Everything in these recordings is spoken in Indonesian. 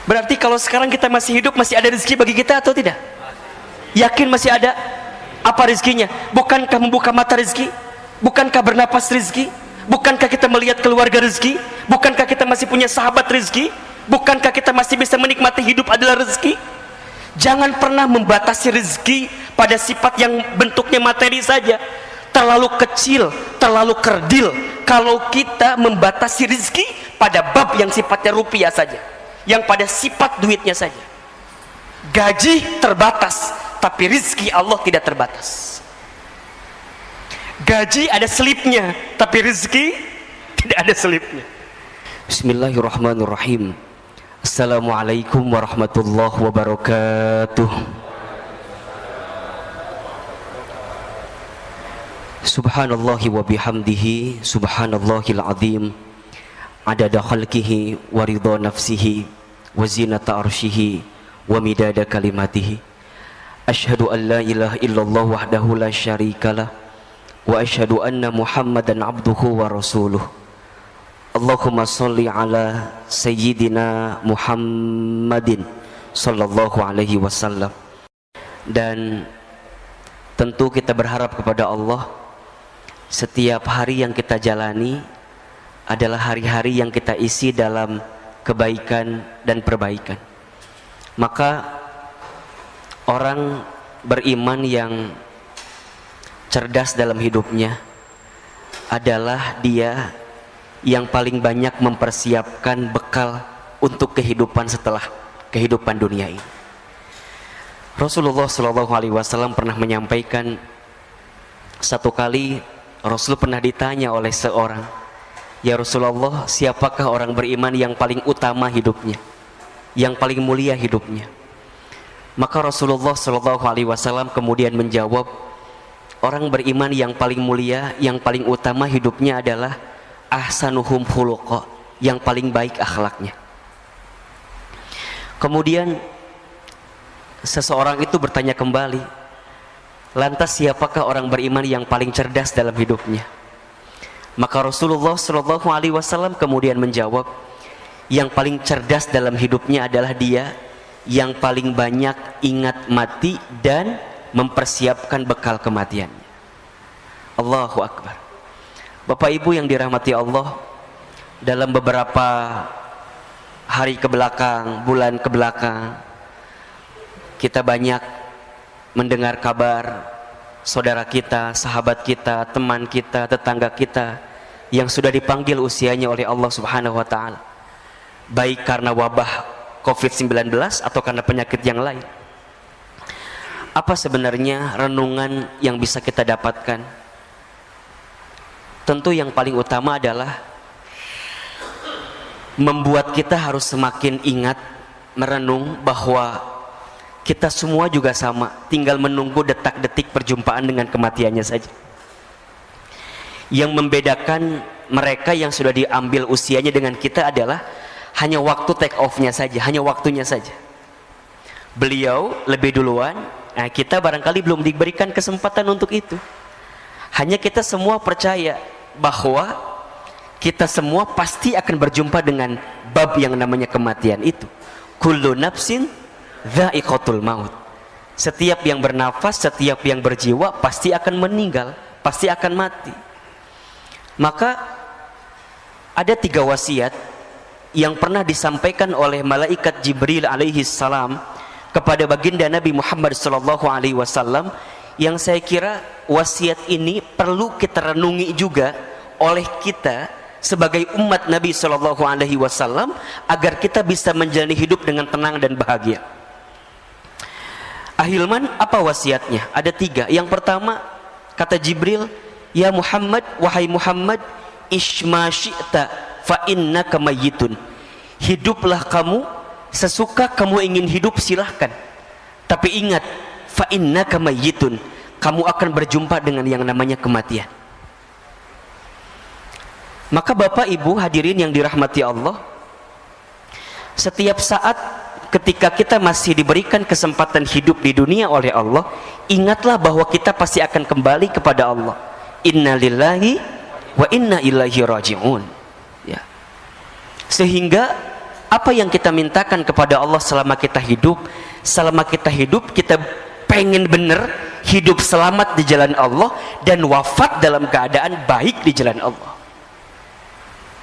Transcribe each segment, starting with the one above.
Berarti kalau sekarang kita masih hidup, masih ada rezeki bagi kita atau tidak? Yakin masih ada? Apa rezekinya? Bukankah membuka mata rezeki? Bukankah bernapas rezeki? Bukankah kita melihat keluarga rezeki? Bukankah kita masih punya sahabat rezeki? Bukankah kita masih bisa menikmati hidup adalah rezeki? Jangan pernah membatasi rezeki pada sifat yang bentuknya materi saja. Terlalu kecil, terlalu kerdil kalau kita membatasi rezeki pada bab yang sifatnya rupiah saja, yang pada sifat duitnya saja. Gaji terbatas, tapi rezeki Allah tidak terbatas. Gaji ada selipnya, tapi rezeki tidak ada selipnya. Bismillahirrahmanirrahim. Assalamualaikum warahmatullahi wabarakatuh. Subhanallahi wa bihamdihi, subhanallahil azim, adada khalqihi wa ridha nafsihi wa zinata arshihi wa midada kalimatihi. Asyhadu an la ilaha illallah wahdahu la syarikalah wa asyhadu anna Muhammadan abduhu wa rasuluh. Allahumma sholli ala sayyidina Muhammadin sallallahu alaihi wasallam. Dan tentu kita berharap kepada Allah, setiap hari yang kita jalani adalah hari-hari yang kita isi dalam kebaikan dan perbaikan. Maka orang beriman yang cerdas dalam hidupnya adalah dia yang paling banyak mempersiapkan bekal untuk kehidupan setelah kehidupan dunia ini. Rasulullah SAW pernah menyampaikan, satu kali Rasul pernah ditanya oleh seorang, "Ya Rasulullah, siapakah orang beriman yang paling utama hidupnya, yang paling mulia hidupnya?" Maka Rasulullah SAW kemudian menjawab, orang beriman yang paling mulia, yang paling utama hidupnya adalah ahsanuhum khuluqa, yang paling baik akhlaknya. Kemudian seseorang itu bertanya kembali, lantas siapakah orang beriman yang paling cerdas dalam hidupnya? Maka Rasulullah SAW kemudian menjawab, yang paling cerdas dalam hidupnya adalah dia yang paling banyak ingat mati dan mempersiapkan bekal kematiannya. Allahu Akbar. Bapak Ibu yang dirahmati Allah, dalam beberapa hari kebelakang, bulan kebelakang, kita banyak mendengar kabar saudara kita, sahabat kita, teman kita, tetangga kita yang sudah dipanggil usianya oleh Allah Subhanahu wa taala, baik karena wabah COVID-19 atau karena penyakit yang lain. Apa sebenarnya renungan yang bisa kita dapatkan? Tentu yang paling utama adalah membuat kita harus semakin ingat, merenung bahwa kita semua juga sama, tinggal menunggu detak-detik perjumpaan dengan kematiannya saja. Yang membedakan mereka yang sudah diambil usianya dengan kita adalah hanya waktu take off-nya saja, hanya waktunya saja. Beliau lebih duluan, nah kita barangkali belum diberikan kesempatan untuk itu. Hanya kita semua percaya bahwa kita semua pasti akan berjumpa dengan bab yang namanya kematian itu. Kullu nafsin dha'iqatul maut. Setiap yang bernafas, setiap yang berjiwa pasti akan meninggal, pasti akan mati. Maka ada 3 wasiat yang pernah disampaikan oleh malaikat Jibril alaihi salam kepada baginda Nabi Muhammad sallallahu alaihi wasallam, yang saya kira wasiat ini perlu kita renungi juga oleh kita sebagai umat Nabi sallallahu alaihi wasallam agar kita bisa menjalani hidup dengan tenang dan bahagia. Ahilman, apa wasiatnya? Ada 3. Yang pertama, kata Jibril, "Ya Muhammad, wahai Muhammad, ishma syi'ta fa innaka mayyitun." Hiduplah kamu sesuka kamu ingin hidup, silahkan. Tapi ingat, fa innaka mayyitun, kamu akan berjumpa dengan yang namanya kematian. Maka Bapak Ibu hadirin yang dirahmati Allah, setiap saat ketika kita masih diberikan kesempatan hidup di dunia oleh Allah, ingatlah bahwa kita pasti akan kembali kepada Allah. Inna lillahi wa inna ilaihi raji'un. Ya. Sehingga Apa yang kita mintakan kepada Allah selama kita hidup? Selama kita hidup, kita pengen bener hidup selamat di jalan Allah dan wafat dalam keadaan baik di jalan Allah.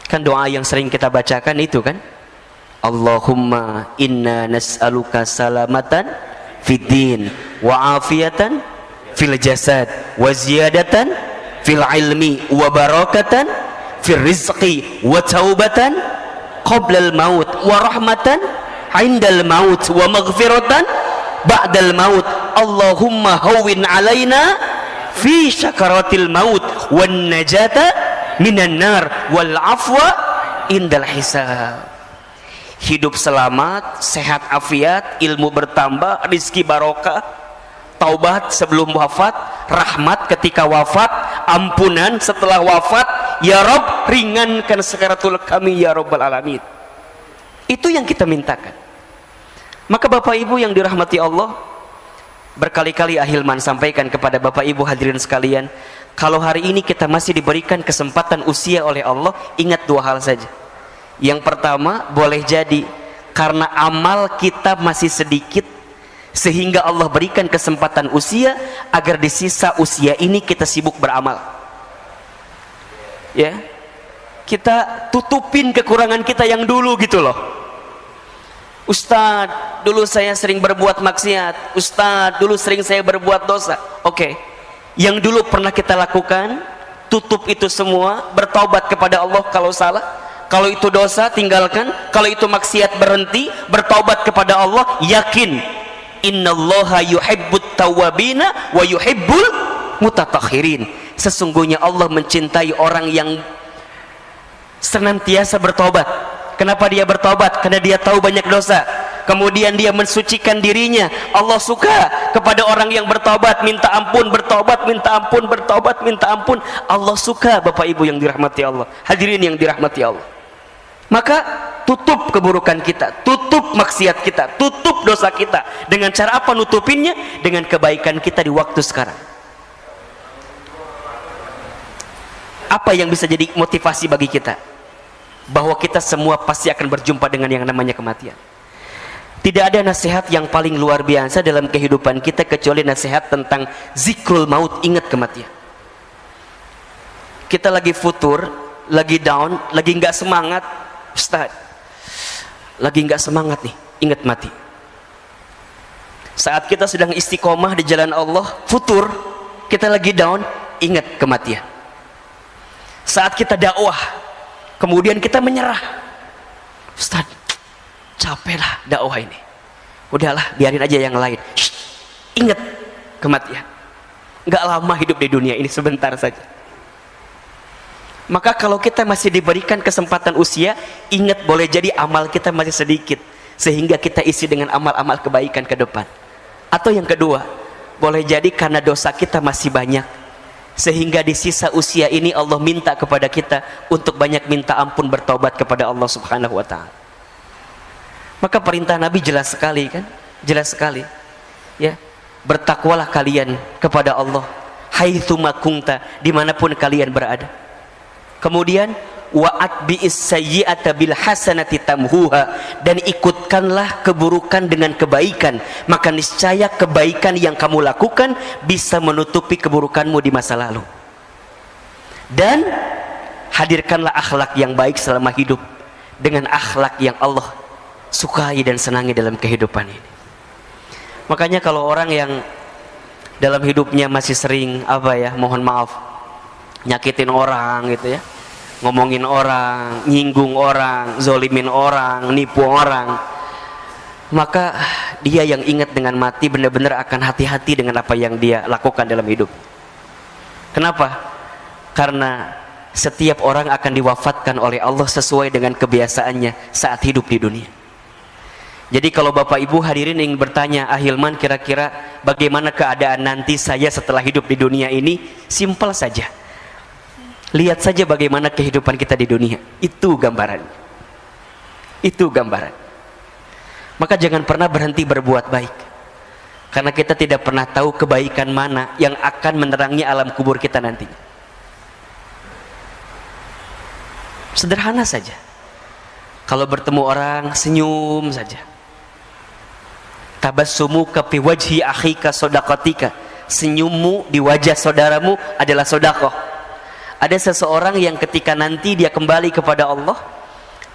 Kan doa yang sering kita bacakan itu kan, Allahumma inna nas'aluka salamatan fid din wa afiyatan fil jasad wa ziyadatan fil ilmi wa barakatan fil rizqi wa taubatan qabla al maut wa rahmatan indal maut wa maghfiratan ba'dal maut. Allahumma hawwin alaina fi syakaratil maut wan najata minan nar wal afwa indal hisab. Hidup selamat, sehat afiat, ilmu bertambah, rizki barokah, taubat sebelum wafat, rahmat ketika wafat, ampunan setelah wafat. Ya Rabb, ringankan sakaratul kami ya Rabbal alamin. Itu yang kita mintakan. Maka Bapak Ibu yang dirahmati Allah, berkali-kali Ahilman sampaikan kepada Bapak Ibu hadirin sekalian, kalau hari ini kita masih diberikan kesempatan usia oleh Allah, ingat dua hal saja. Yang pertama, boleh jadi karena amal kita masih sedikit, sehingga Allah berikan kesempatan usia agar di sisa usia ini kita sibuk beramal. Ya, kita tutupin kekurangan kita yang dulu gitu loh. Ustadz, dulu saya sering berbuat maksiat. Ustadz, dulu sering saya berbuat dosa. Oke, yang dulu pernah kita lakukan, tutup itu semua, bertaubat kepada Allah kalau salah. Kalau itu dosa, tinggalkan. Kalau itu maksiat, berhenti, bertaubat kepada Allah. Yakin, innallaha yuhibbut tawwabina wa yuhibbul mutatahhirin. Sesungguhnya Allah mencintai orang yang senantiasa bertobat. Kenapa dia bertobat? Karena dia tahu banyak dosa, kemudian dia mensucikan dirinya. Allah suka kepada orang yang bertobat, minta ampun, bertobat, minta ampun, bertobat, minta ampun. Allah suka, Bapak Ibu yang dirahmati Allah, hadirin yang dirahmati Allah. Maka tutup keburukan kita, tutup maksiat kita, tutup dosa kita. Dengan cara apa nutupinnya? Dengan kebaikan kita di waktu sekarang. Apa yang bisa jadi motivasi bagi kita? Bahwa kita semua pasti akan berjumpa dengan yang namanya kematian. Tidak ada nasihat yang paling luar biasa dalam kehidupan kita kecuali nasihat tentang zikrul maut, ingat kematian. Kita lagi futur, lagi down, lagi nggak semangat, Ustaz, lagi nggak semangat nih, ingat mati. Saat kita sedang istiqomah di jalan Allah, futur, kita lagi down, ingat kematian. Saat kita dakwah, kemudian kita menyerah, Ustaz, capek lah dakwah ini, udahlah biarin aja yang lain. Shh, ingat kematian. Nggak lama hidup di dunia ini, sebentar saja. Maka kalau kita masih diberikan kesempatan usia, ingat boleh jadi amal kita masih sedikit, sehingga kita isi dengan amal-amal kebaikan ke depan. Atau yang kedua, boleh jadi karena dosa kita masih banyak, sehingga di sisa usia ini Allah minta kepada kita untuk banyak minta ampun, bertobat kepada Allah Subhanahu wa ta'ala. Maka perintah Nabi jelas sekali kan? Jelas sekali. Ya, bertakwalah kalian kepada Allah haitsuma kunta, dimanapun kalian berada. Kemudian wa'at bi'is sayyi'ata bil hasanati tamhuha, dan ikutkanlah keburukan dengan kebaikan, maka niscaya kebaikan yang kamu lakukan bisa menutupi keburukanmu di masa lalu. Dan hadirkanlah akhlak yang baik selama hidup dengan akhlak yang Allah sukai dan senangi dalam kehidupan ini. Makanya kalau orang yang dalam hidupnya masih sering mohon maaf, nyakitin orang gitu ya, ngomongin orang, nyinggung orang, zolimin orang, nipu orang, maka dia yang ingat dengan mati benar-benar akan hati-hati dengan apa yang dia lakukan dalam hidup. Kenapa? Karena setiap orang akan diwafatkan oleh Allah sesuai dengan kebiasaannya saat hidup di dunia. Jadi kalau Bapak Ibu hadirin ingin bertanya, Ahilman kira-kira bagaimana keadaan nanti saya setelah hidup di dunia ini? Simpel saja, lihat saja bagaimana kehidupan kita di dunia. Itu gambaran. Itu gambaran. Maka jangan pernah berhenti berbuat baik, karena kita tidak pernah tahu kebaikan mana yang akan menerangi alam kubur kita nantinya. Sederhana saja. Kalau bertemu orang senyum saja. Tabassumuka fi wajhi akhika shadaqatika. Senyummu di wajah saudaramu adalah sedekah. Ada seseorang yang ketika nanti dia kembali kepada Allah,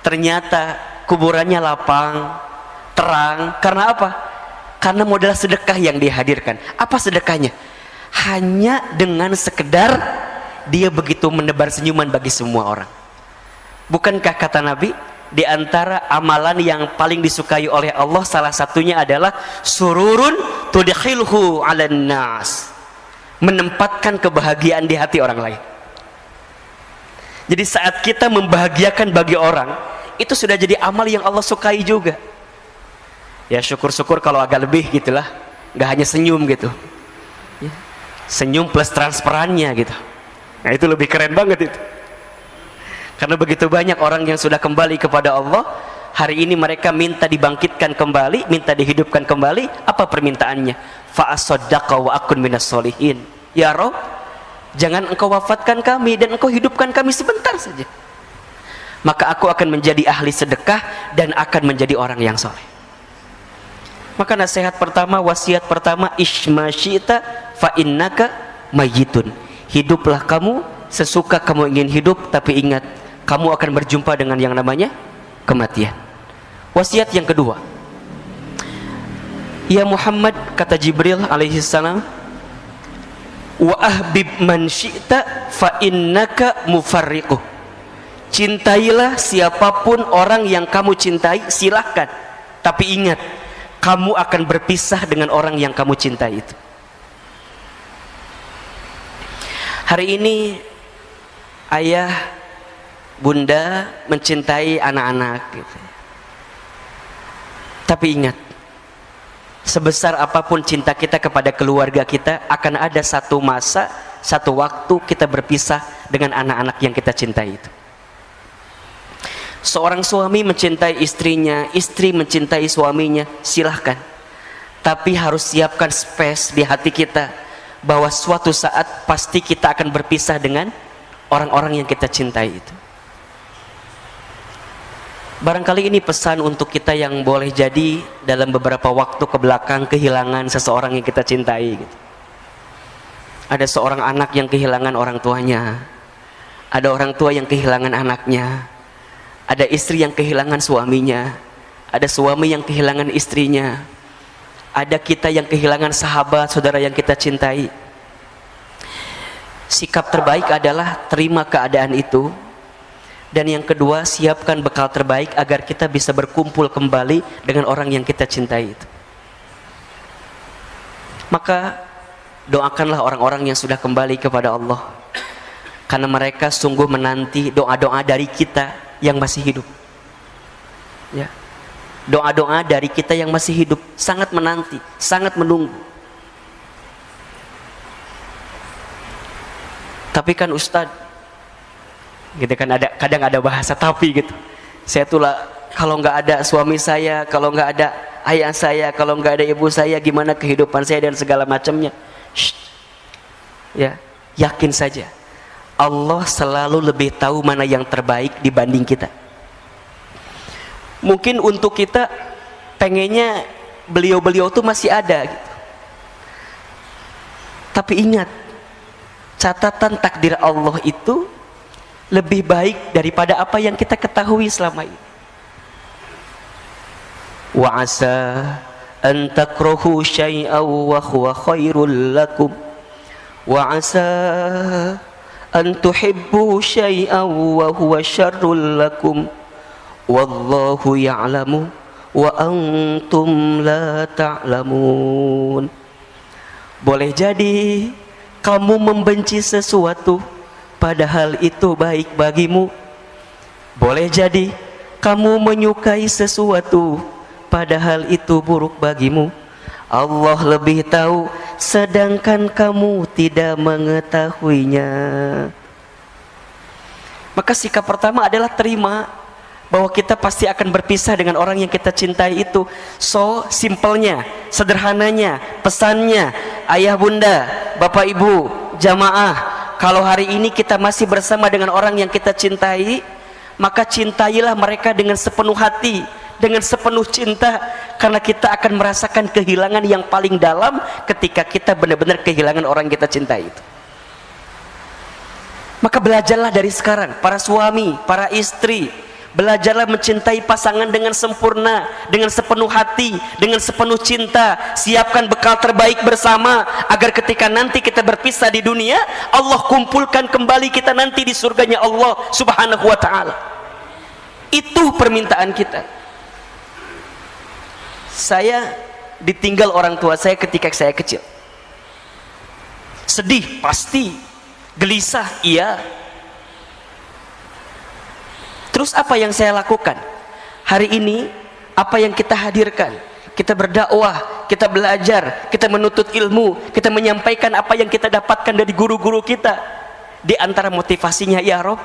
ternyata kuburannya lapang, terang. Karena apa? Karena modal sedekah yang dihadirkan. Apa sedekahnya? Hanya dengan sekedar dia begitu menebar senyuman bagi semua orang. Bukankah kata Nabi, di antara amalan yang paling disukai oleh Allah salah satunya adalah sururun tudkhilhu 'alan nas, menempatkan kebahagiaan di hati orang lain. Jadi saat kita membahagiakan bagi orang, itu sudah jadi amal yang Allah sukai juga. Ya syukur-syukur kalau agak lebih gitulah, nggak hanya senyum gitu ya. Senyum plus transparannya gitu. Nah itu lebih keren banget itu. Karena begitu banyak orang yang sudah kembali kepada Allah, hari ini mereka minta dibangkitkan kembali, minta dihidupkan kembali. Apa permintaannya? Fa'asaddaqa wa akun minas solihin. Ya Rabb, jangan engkau wafatkan kami dan engkau hidupkan kami sebentar saja, maka aku akan menjadi ahli sedekah dan akan menjadi orang yang soleh. Maka nasihat pertama, wasiat pertama, ishma syi'ta fa innaka mayyitun. Hiduplah kamu sesuka kamu ingin hidup, tapi ingat kamu akan berjumpa dengan yang namanya kematian. Wasiat yang kedua, ya Muhammad, kata Jibril alaihi salam, wa ahbib man syi'ta fa innaka mufarriquh. Cintailah siapapun orang yang kamu cintai, silahkan, tapi ingat kamu akan berpisah dengan orang yang kamu cintai itu. Hari ini ayah bunda mencintai anak-anak gitu. Tapi ingat, sebesar apapun cinta kita kepada keluarga kita, akan ada satu masa, satu waktu kita berpisah dengan anak-anak yang kita cintai itu. Seorang suami mencintai istrinya, istri mencintai suaminya, silahkan. Tapi harus siapkan space di hati kita bahwa suatu saat pasti kita akan berpisah dengan orang-orang yang kita cintai itu. Barangkali ini pesan untuk kita yang boleh jadi dalam beberapa waktu ke belakang kehilangan seseorang yang kita cintai gitu. Ada seorang anak yang kehilangan orang tuanya, ada orang tua yang kehilangan anaknya, ada istri yang kehilangan suaminya, ada suami yang kehilangan istrinya, ada kita yang kehilangan sahabat, saudara yang kita cintai. Sikap terbaik adalah terima keadaan itu. Dan yang kedua, siapkan bekal terbaik agar kita bisa berkumpul kembali dengan orang yang kita cintai itu. Maka doakanlah orang-orang yang sudah kembali kepada Allah, karena mereka sungguh menanti doa-doa dari kita yang masih hidup ya. Doa-doa dari kita yang masih hidup sangat menanti, sangat menunggu. Tapi kan Ustadz, gitu kan, kadang ada bahasa tapi gitu. Saya tuh lah, kalau nggak ada suami saya, kalau nggak ada ayah saya, kalau nggak ada ibu saya, gimana kehidupan saya dan segala macamnya. Ya, yakin saja Allah selalu lebih tahu mana yang terbaik dibanding kita. Mungkin untuk kita pengennya beliau-beliau tuh masih ada gitu. Tapi ingat, catatan takdir Allah itu lebih baik daripada apa yang kita ketahui selama ini. Wa asa an takrahu syai'an wa huwa khairul lakum wa asa an tuhibbu syai'an wa huwa syarrul lakum wallahu ya'lamu wa antum la ta'lamun. Boleh jadi kamu membenci sesuatu padahal itu baik bagimu. Boleh jadi kamu menyukai sesuatu padahal itu buruk bagimu. Allah lebih tahu sedangkan kamu tidak mengetahuinya. Maka sikap pertama adalah terima bahwa kita pasti akan berpisah dengan orang yang kita cintai itu. So simpelnya, sederhananya, pesannya, ayah bunda, bapak ibu, jamaah, kalau hari ini kita masih bersama dengan orang yang kita cintai, maka cintailah mereka dengan sepenuh hati, dengan sepenuh cinta, karena kita akan merasakan kehilangan yang paling dalam ketika kita benar-benar kehilangan orang yang kita cintai itu. Maka belajarlah dari sekarang, para suami, para istri, belajarlah mencintai pasangan dengan sempurna, dengan sepenuh hati, dengan sepenuh cinta. Siapkan bekal terbaik bersama, agar ketika nanti kita berpisah di dunia, Allah kumpulkan kembali kita nanti di surganya Allah subhanahu wa ta'ala. Itu permintaan kita. Saya ditinggal orang tua saya ketika saya kecil. Sedih pasti, gelisah iya. Terus apa yang saya lakukan? Hari ini apa yang kita hadirkan? Kita berdakwah, kita belajar, kita menuntut ilmu, kita menyampaikan apa yang kita dapatkan dari guru-guru kita. Di antara motivasinya, ya Rob,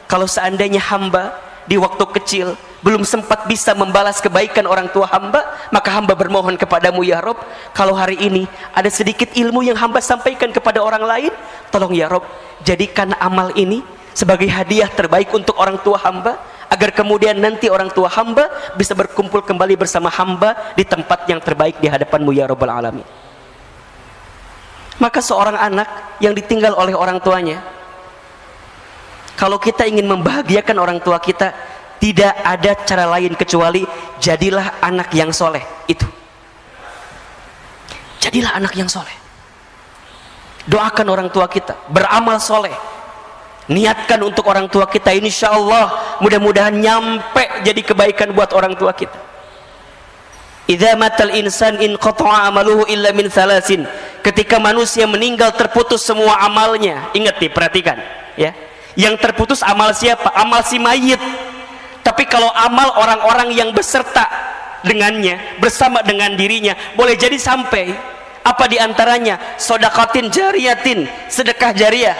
kalau seandainya hamba di waktu kecil belum sempat bisa membalas kebaikan orang tua hamba, maka hamba bermohon kepadamu ya Rob, kalau hari ini ada sedikit ilmu yang hamba sampaikan kepada orang lain, tolong ya Rob, jadikan amal ini sebagai hadiah terbaik untuk orang tua hamba, agar kemudian nanti orang tua hamba bisa berkumpul kembali bersama hamba di tempat yang terbaik di hadapanmu ya Rabbal Alamin. Maka seorang anak yang ditinggal oleh orang tuanya, kalau kita ingin membahagiakan orang tua kita, tidak ada cara lain kecuali jadilah anak yang soleh. Itu, jadilah anak yang soleh. Doakan orang tua kita, beramal soleh, niatkan untuk orang tua kita. Insya Allah mudah-mudahan nyampe jadi kebaikan buat orang tua kita. Idza matal insan in qata'a amaluhu illa min thalasin. Ketika manusia meninggal terputus semua amalnya. Ingat nih, perhatikan ya. Yang terputus amal siapa? Amal si mayit. Tapi kalau amal orang-orang yang beserta dengannya, bersama dengan dirinya, boleh jadi sampai. Apa diantaranya? Sodakatin jariyatin, sedekah jariah.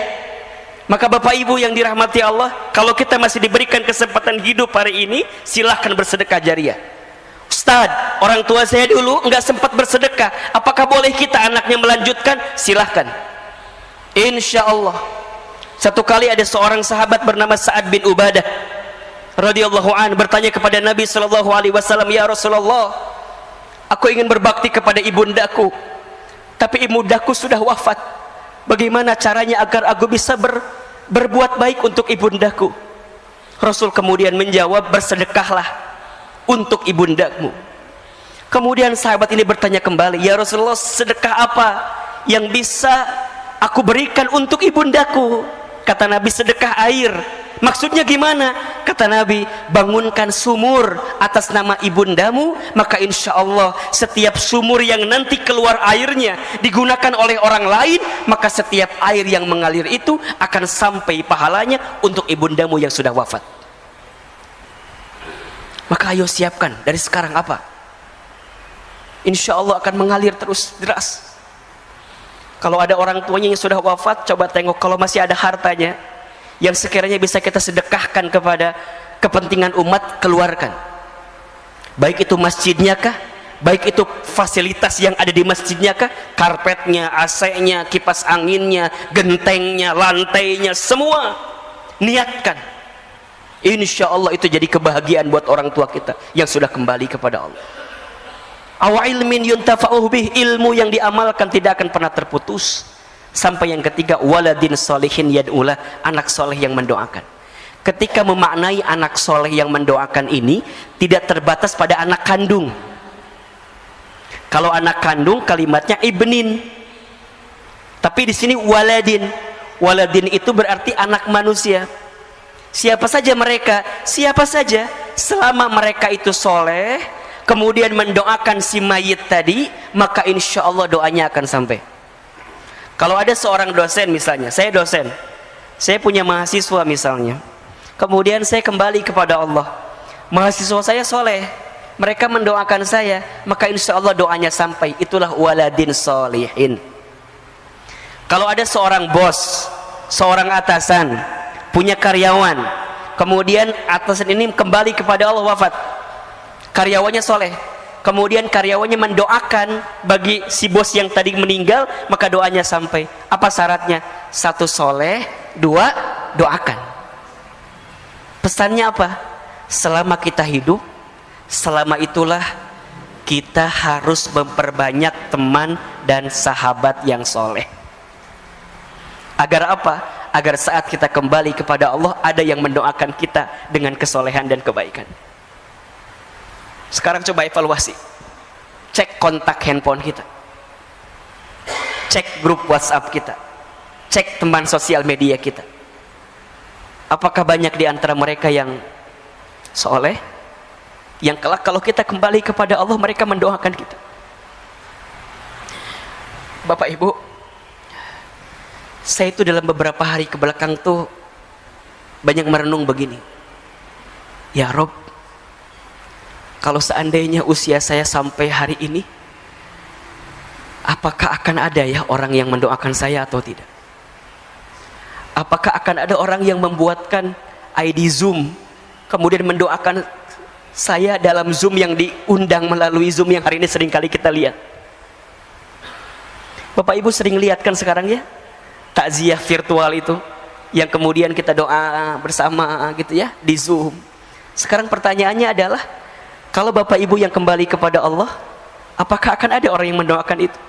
Maka Bapak Ibu yang dirahmati Allah, kalau kita masih diberikan kesempatan hidup hari ini, silahkan bersedekah jariah. Ustaz, orang tua saya dulu nggak sempat bersedekah, apakah boleh kita anaknya melanjutkan? Silahkan. Insya Allah. Satu kali ada seorang sahabat bernama Sa'ad bin Ubadah radhiyallahu an bertanya kepada Nabi sallallahu alaihi wasallam, ya Rasulullah, aku ingin berbakti kepada ibundaku, tapi ibundaku sudah wafat. Bagaimana caranya agar aku bisa berbuat baik untuk ibundaku? Rasul kemudian menjawab, bersedekahlah untuk ibundamu. Kemudian sahabat ini bertanya kembali, ya Rasulullah, sedekah apa yang bisa aku berikan untuk ibundaku? Kata Nabi, sedekah air. Maksudnya gimana? Kata Nabi, bangunkan sumur atas nama ibundamu, maka insya Allah setiap sumur yang nanti keluar airnya digunakan oleh orang lain, maka setiap air yang mengalir itu akan sampai pahalanya untuk ibundamu yang sudah wafat. Maka ayo siapkan dari sekarang apa? Insya Allah akan mengalir terus deras. Kalau ada orang tuanya yang sudah wafat, coba tengok, kalau masih ada hartanya yang sekiranya bisa kita sedekahkan kepada kepentingan umat, keluarkan. Baik itu masjidnya kah, baik itu fasilitas yang ada di masjidnya kah, karpetnya, AC-nya, kipas anginnya, gentengnya, lantainya, semua niatkan. Insya Allah itu jadi kebahagiaan buat orang tua kita yang sudah kembali kepada Allah. Aw ilmin yuntafa'uh bih, ilmu yang diamalkan tidak akan pernah terputus. Sampai yang ketiga, waladin solihin yad'ulah, anak soleh yang mendoakan. Ketika memaknai anak soleh yang mendoakan ini, tidak terbatas pada anak kandung. Kalau anak kandung kalimatnya ibnin, tapi di sini waladin. Waladin itu berarti anak manusia. Siapa saja mereka, siapa saja, selama mereka itu soleh, kemudian mendoakan si mayit tadi, maka insya Allah doanya akan sampai. Kalau ada seorang dosen misalnya, saya dosen, saya punya mahasiswa misalnya, kemudian saya kembali kepada Allah, mahasiswa saya soleh, mereka mendoakan saya, maka insya Allah doanya sampai. Itulah waladin solihin. Kalau ada seorang bos, seorang atasan, punya karyawan, kemudian atasan ini kembali kepada Allah, wafat, karyawannya soleh, kemudian karyawannya mendoakan bagi si bos yang tadi meninggal, maka doanya sampai. Apa syaratnya? Satu, soleh; dua, doakan. Pesannya apa? Selama kita hidup, selama itulah kita harus memperbanyak teman dan sahabat yang soleh. Agar apa? Agar saat kita kembali kepada Allah, ada yang mendoakan kita dengan kesolehan dan kebaikan. Sekarang coba evaluasi. Cek kontak handphone kita, cek grup WhatsApp kita, cek teman sosial media kita. Apakah banyak di antara mereka yang soleh, yang kelak kalau kita kembali kepada Allah mereka mendoakan kita? Bapak Ibu, saya itu dalam beberapa hari kebelakang tuh banyak merenung begini. Ya Rob, kalau seandainya usia saya sampai hari ini, apakah akan ada ya orang yang mendoakan saya atau tidak? Apakah akan ada orang yang membuatkan ID Zoom kemudian mendoakan saya dalam Zoom yang diundang melalui Zoom yang hari ini sering kali kita lihat? Bapak Ibu sering lihat kan sekarang ya, takziah virtual itu yang kemudian kita doa bersama gitu ya di Zoom. Sekarang pertanyaannya adalah, kalau Bapak Ibu yang kembali kepada Allah, apakah akan ada orang yang mendoakan itu?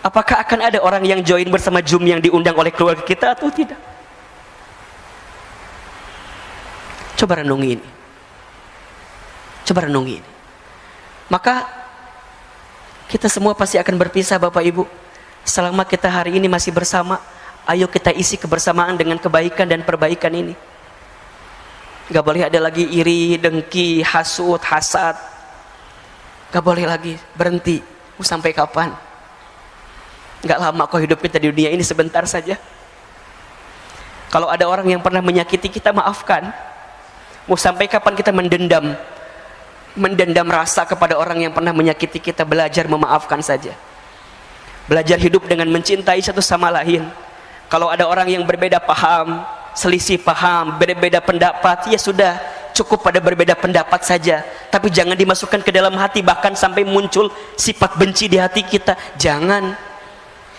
Apakah akan ada orang yang join bersama Zoom yang diundang oleh keluarga kita atau tidak? Coba renungi ini. Coba renungi ini. Maka kita semua pasti akan berpisah Bapak Ibu. Selama kita hari ini masih bersama, ayo kita isi kebersamaan dengan kebaikan dan perbaikan ini. Gak boleh ada lagi iri, dengki, hasud, hasad. Gak boleh lagi, berhenti. Mau sampai kapan? Gak lama kok hidup kita di dunia ini, sebentar saja. Kalau ada orang yang pernah menyakiti kita, maafkan. Mau sampai kapan kita mendendam rasa kepada orang yang pernah menyakiti kita? Belajar memaafkan saja. Belajar hidup dengan mencintai satu sama lain. Kalau ada orang yang berbeda paham, selisih paham, berbeda pendapat, ya sudah, cukup pada berbeda pendapat saja. Tapi jangan dimasukkan ke dalam hati, bahkan sampai muncul sifat benci di hati kita. Jangan.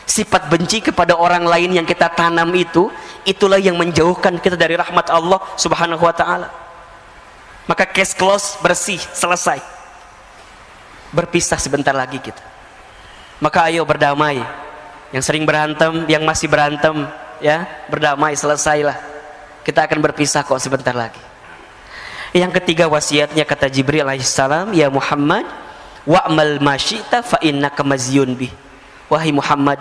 Sifat benci kepada orang lain yang kita tanam itu, itulah yang menjauhkan kita dari rahmat Allah Subhanahu wa ta'ala. Maka case close, bersih, selesai. Berpisah sebentar lagi kita. Maka ayo berdamai. Yang sering berantem, yang masih berantem, ya, berdamai, selesailah. Kita akan berpisah kok sebentar lagi. Yang ketiga wasiatnya, kata Jibril alaihissalam, ya Muhammad, wa'mal ma syi'ta fa innaka mazyun bih. Wahai Muhammad,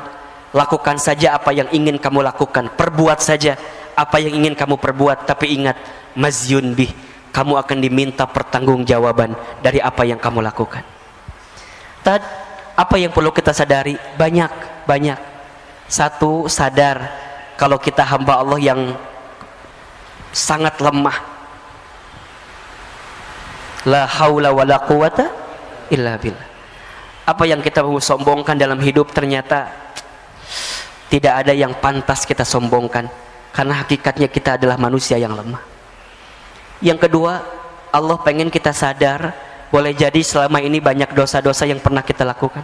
lakukan saja apa yang ingin kamu lakukan, perbuat saja apa yang ingin kamu perbuat, tapi ingat, mazyun bih, kamu akan diminta pertanggungjawaban dari apa yang kamu lakukan. Apa yang perlu kita sadari? Banyak. Satu, sadar kalau kita hamba Allah yang sangat lemah. La haula wa la quwata illa billah. Apa yang kita sombongkan dalam hidup ternyata tidak ada yang pantas kita sombongkan, karena hakikatnya kita adalah manusia yang lemah. Yang kedua, Allah pengen kita sadar, boleh jadi selama ini banyak dosa-dosa yang pernah kita lakukan,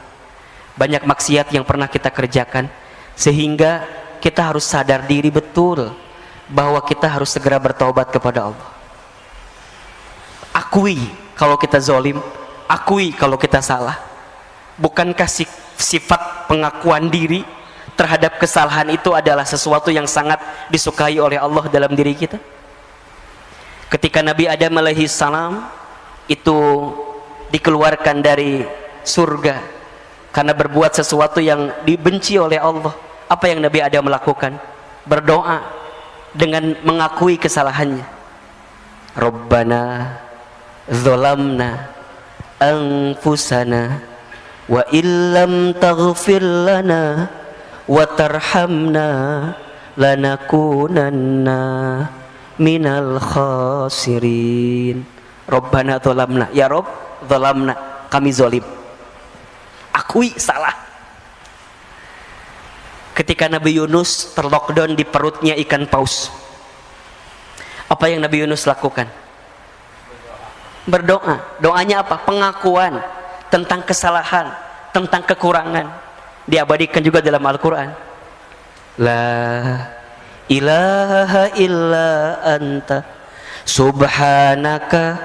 banyak maksiat yang pernah kita kerjakan, sehingga kita harus sadar diri betul bahwa kita harus segera bertaubat kepada Allah. Akui kalau kita zalim, akui kalau kita salah. Bukankah sifat pengakuan diri terhadap kesalahan itu adalah sesuatu yang sangat disukai oleh Allah dalam diri kita? Ketika Nabi Adam alaihi salam itu dikeluarkan dari surga karena berbuat sesuatu yang dibenci oleh Allah, apa yang Nabi Adam melakukan? Berdoa dengan mengakui kesalahannya. Rabbana dzalamna anfusana wa illam taghfir lana wa tarhamna lanakunanna minal khasirin. Rabbana dzalamna, ya Rabb, dzalamna, kami zalim. Akui salah. Ketika Nabi Yunus terlockdown di perutnya ikan paus, apa yang Nabi Yunus lakukan? Berdoa. Doanya apa? Pengakuan tentang kesalahan, tentang kekurangan. Diabadikan juga dalam Al-Quran. La ilaha illa anta Subhanaka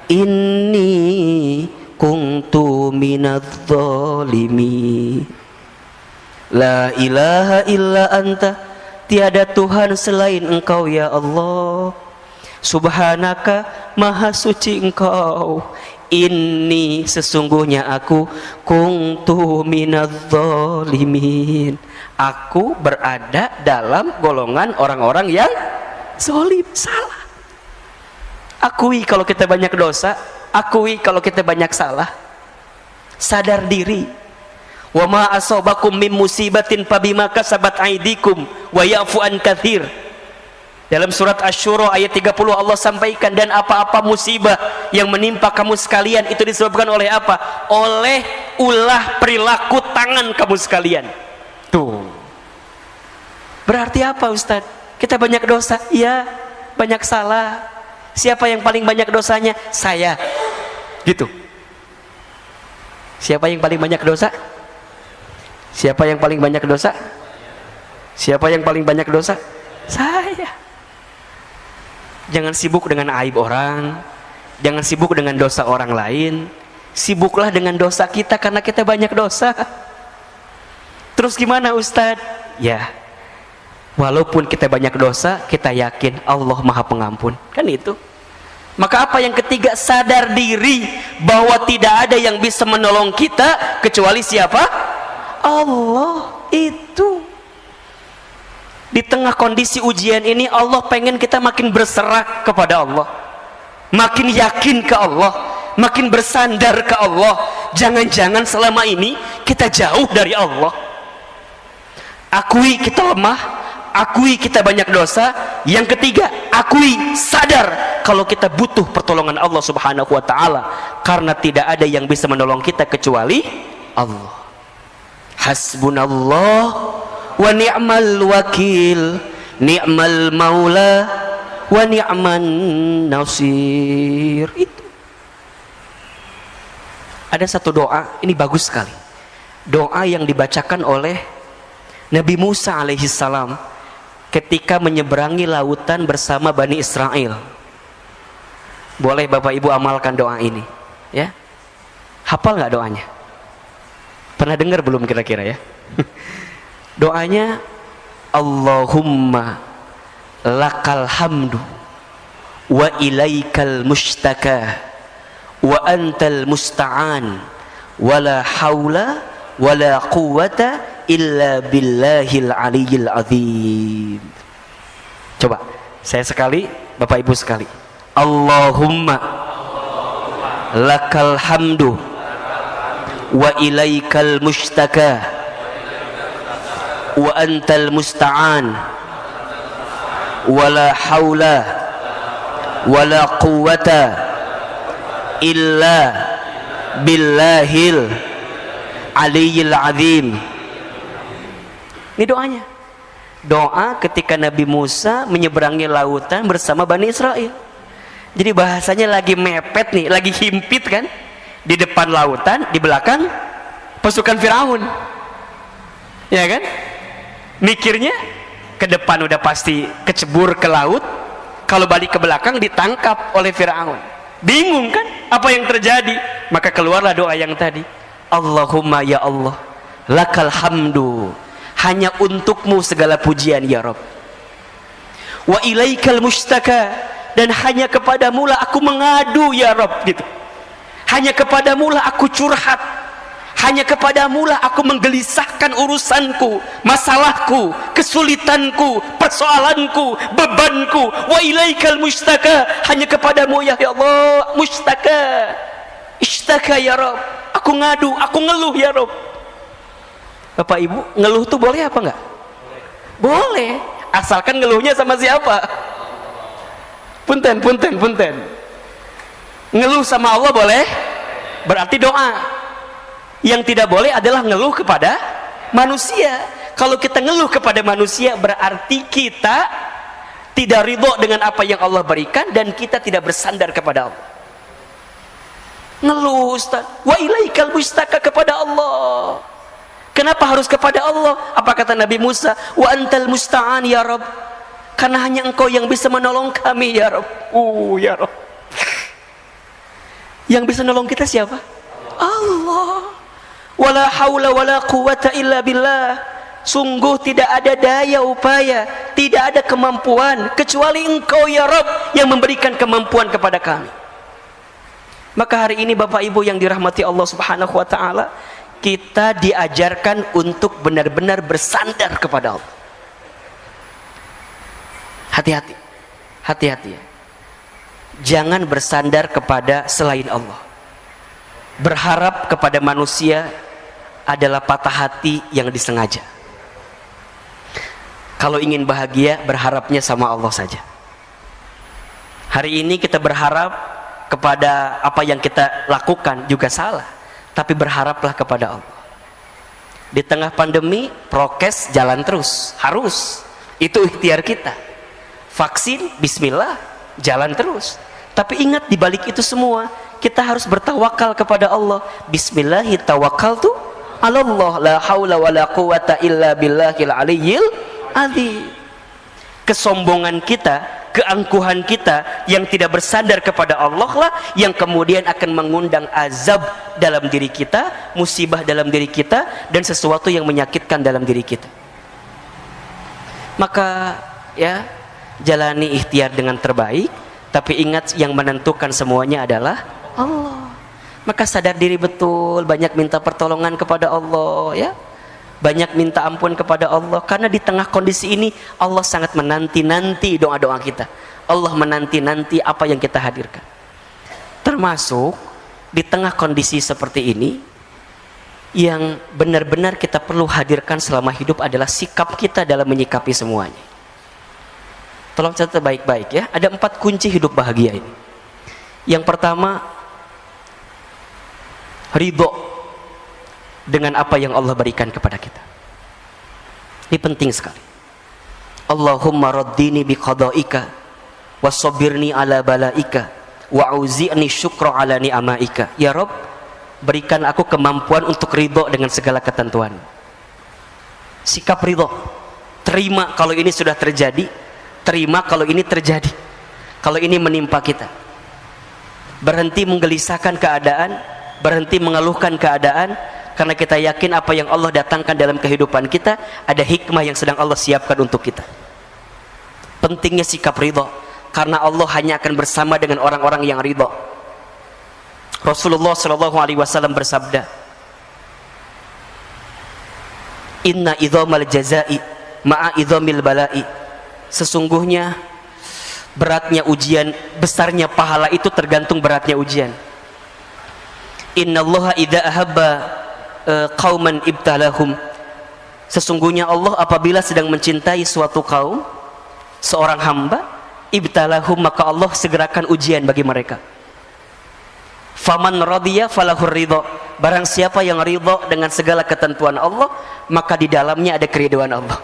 inni kuntu minadz zalimin. La ilaha illa anta, tiada Tuhan selain Engkau ya Allah. Subhanaka, maha suci Engkau. Inni, sesungguhnya aku, kuntu minadz zalimin, aku berada dalam golongan orang-orang yang zalim, salah. Akui kalau kita banyak dosa, akui kalau kita banyak salah, sadar diri. Wa ma asabakum min musibatin fabima kasabat aydikum wa ya'fu an katsir. Dalam surat Asy-Syura ayat 30 Allah sampaikan, dan apa-apa musibah yang menimpa kamu sekalian itu disebabkan oleh apa? Oleh ulah perilaku tangan kamu sekalian. Tuh. Berarti apa Ustaz? Kita banyak dosa? Iya, banyak salah. Siapa yang paling banyak dosanya? Saya. Gitu. Siapa yang paling banyak dosa? Siapa yang paling banyak dosa? Siapa yang paling banyak dosa? Saya. Jangan sibuk dengan aib orang, jangan sibuk dengan dosa orang lain. Sibuklah dengan dosa kita, karena kita banyak dosa. Terus gimana Ustadz? Ya, walaupun kita banyak dosa, kita yakin Allah Maha Pengampun. Kan itu. Maka apa yang ketiga? Sadar diri bahwa tidak ada yang bisa menolong kita kecuali siapa? Allah. Itu. Di tengah kondisi ujian ini, Allah pengen kita makin berserah kepada Allah, makin yakin ke Allah, makin bersandar ke Allah. Jangan-jangan selama ini kita jauh dari Allah. Akui kita lemah, akui kita banyak dosa. Yang ketiga, akui, sadar kalau kita butuh pertolongan Allah Subhanahu wa ta'ala, karena tidak ada yang bisa menolong kita kecuali Allah. Hasbunallah wa ni'mal wakil, ni'mal maula wa ni'man nasir. Itu ada satu doa, ini bagus sekali, doa yang dibacakan oleh Nabi Musa alaihissalam ketika menyeberangi lautan bersama Bani Israel. Boleh Bapak Ibu amalkan doa ini ya. Hafal nggak doanya? Pernah dengar belum kira-kira ya? Doanya, Allahumma lakal hamdu wa ilaikal mustaka wa antal musta'an wa la hawla wa la quwwata illa billahil aliyyil azim. Coba saya sekali, Bapak Ibu sekali. Allahumma lakal hamdu wa ilaikal mustaka wa antal musta'an wa la hawla wa la quwwata illa billahil aliyyil azim. Ini doanya. Doa ketika Nabi Musa menyeberangi lautan bersama Bani Israel. Jadi bahasanya lagi mepet nih, lagi himpit kan? Di depan lautan, di belakang pasukan Firaun. Ya kan? Mikirnya ke depan udah pasti kecebur ke laut, kalau balik ke belakang ditangkap oleh Firaun. Bingung kan apa yang terjadi? Maka keluarlah doa yang tadi. Allahumma ya Allah, lakal hamdu, hanya untukmu segala pujian ya Rabb. Wa ilaikal mustaka, dan hanya kepadamu lah aku mengadu ya Rabb gitu. Hanya kepadamu lah aku curhat. Hanya kepadamu lah aku menggelisahkan urusanku, masalahku, kesulitanku, persoalanku, bebanku. Wa ilaikal mustaka, hanya kepadamu ya Allah mustaka. Ishtaka ya Rabb, aku ngadu, aku ngeluh ya Rabb. Bapak Ibu, ngeluh tuh boleh apa enggak? Boleh, asalkan ngeluhnya sama siapa? Punten. Ngeluh sama Allah boleh, berarti doa. Yang tidak boleh adalah ngeluh kepada manusia. Kalau kita ngeluh kepada manusia, berarti kita tidak ridho dengan apa yang Allah berikan, dan kita tidak bersandar kepada Allah. Ngeluh Ustaz, wa ilaikal mustaka, kepada Allah. Kenapa harus kepada Allah? Apa kata Nabi Musa? Wa antal musta'an ya Rabb, karena hanya Engkau yang bisa menolong kami ya Rabb. Ya Rabb. Yang bisa menolong kita siapa? Allah. Wala haula wala quwata illa billah. Sungguh tidak ada daya upaya, tidak ada kemampuan kecuali Engkau ya Rabb yang memberikan kemampuan kepada kami. Maka hari ini Bapak Ibu yang dirahmati Allah Subhanahu wa taala, kita diajarkan untuk benar-benar bersandar kepada Allah. Hati-hati. Hati-hati ya. Jangan bersandar kepada selain Allah. Berharap kepada manusia adalah patah hati yang disengaja. Kalau ingin bahagia, berharapnya sama Allah saja. Hari ini kita berharap kepada apa yang kita lakukan juga salah, tapi berharaplah kepada Allah. Di tengah pandemi, prokes jalan terus, harus. Itu ikhtiar kita. Vaksin, bismillah, jalan terus. Tapi ingat, di balik itu semua, kita harus bertawakal kepada Allah. Bismillahirrahmanirrahim. Allah, la haula wa la quwata illa billahil aliyyil azim. Kesombongan kita, keangkuhan kita yang tidak bersandar kepada Allah lah yang kemudian akan mengundang azab dalam diri kita, musibah dalam diri kita, dan sesuatu yang menyakitkan dalam diri kita. Maka ya, jalani ikhtiar dengan terbaik, tapi ingat yang menentukan semuanya adalah Allah. Maka sadar diri betul, banyak minta pertolongan kepada Allah ya. Banyak minta ampun kepada Allah, karena di tengah kondisi ini Allah sangat menanti-nanti doa-doa kita. Allah menanti-nanti apa yang kita hadirkan. Termasuk di tengah kondisi seperti ini, yang benar-benar kita perlu hadirkan selama hidup adalah sikap kita dalam menyikapi semuanya. Tolong catat baik-baik ya. Ada 4 kunci hidup bahagia ini. Yang pertama, ridho dengan apa yang Allah berikan kepada kita. Ini penting sekali. Allahumma raddini biqadaika wasobirni ala balaika wa'uzi'ni syukra ala ni'amaika. Ya Rabb, berikan aku kemampuan untuk ridho dengan segala ketentuan. Sikap ridho, terima kalau ini sudah terjadi, terima kalau ini terjadi, kalau ini menimpa kita. Berhenti menggelisahkan keadaan, berhenti mengeluhkan keadaan, karena kita yakin apa yang Allah datangkan dalam kehidupan kita ada hikmah yang sedang Allah siapkan untuk kita. Pentingnya sikap ridho, karena Allah hanya akan bersama dengan orang-orang yang ridho. Rasulullah SAW bersabda, Inna idhamal jazai ma'a idhamil balai. Sesungguhnya beratnya ujian, besarnya pahala itu tergantung beratnya ujian. Innallaha idza ahabba qauman ibtalahum. Sesungguhnya Allah apabila sedang mencintai suatu kaum, seorang hamba, ibtalahum, maka Allah segerakan ujian bagi mereka. Faman radiya falahur ridho. Barang siapa yang ridho dengan segala ketentuan Allah, maka di dalamnya ada keridhaan Allah.